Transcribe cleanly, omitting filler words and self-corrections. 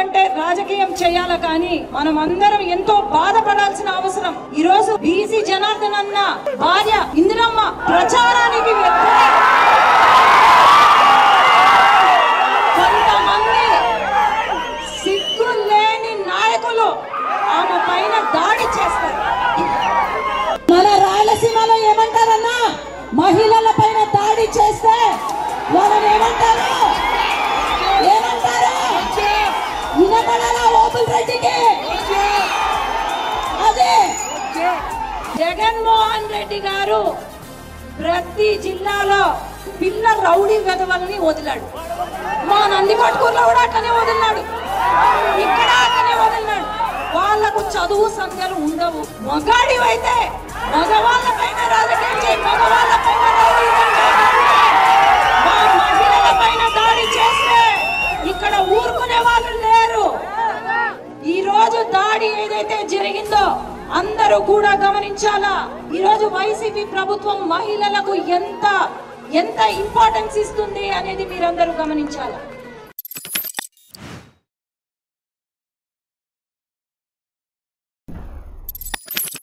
అంటే రాజకీయం చేయాలి కానీ మనం అందరం ఎంతో బాధపడాల్సిన అవసరం. ఈ రోజు బీసీ జనార్దన్ అన్న భార్య ఇందిరమ్మ ప్రచారానికి కొంతమంది సిగ్గు లేని నాయకులు ఆమె పైన దాడి చేస్తారు. మన రాయలసీమలో ఏమంటారన్నా, మహిళల పైన దాడి చేస్తే వాళ్ళని ఏమంటారు? వినపడాలా ఓపుల్ రెడ్డికి? అదే జగన్మోహన్ రెడ్డి గారు ప్రతి జిల్లాలో పిల్ల రౌడీ వెధవల్ని వదిలాడు. మా నందికొట్కూరులో కూడా అట్లనే వదిలినాడు, ఇక్కడ అట్లనే వదిలినాడు. వాళ్లకు చదువు సంధ్యలు ఉండవు. మగాడివైతే మగవాళ్ళ పైన రాజకీయం చేయి, మగవాళ్ళ పైన మహిళల పైన దాడి చేస్తే ఇక్కడ ఊరుకునే వాళ్ళు లేరు. ఈ రోజు దాడి ఏదైతే జరిగిందో అందరూ కూడా గమనించాలా. ఈ రోజు వైసీపీ ప్రభుత్వం మహిళలకు ఎంత ఇంపార్టెన్స్ ఇస్తుంది అనేది మీరందరూ గమనించాలా.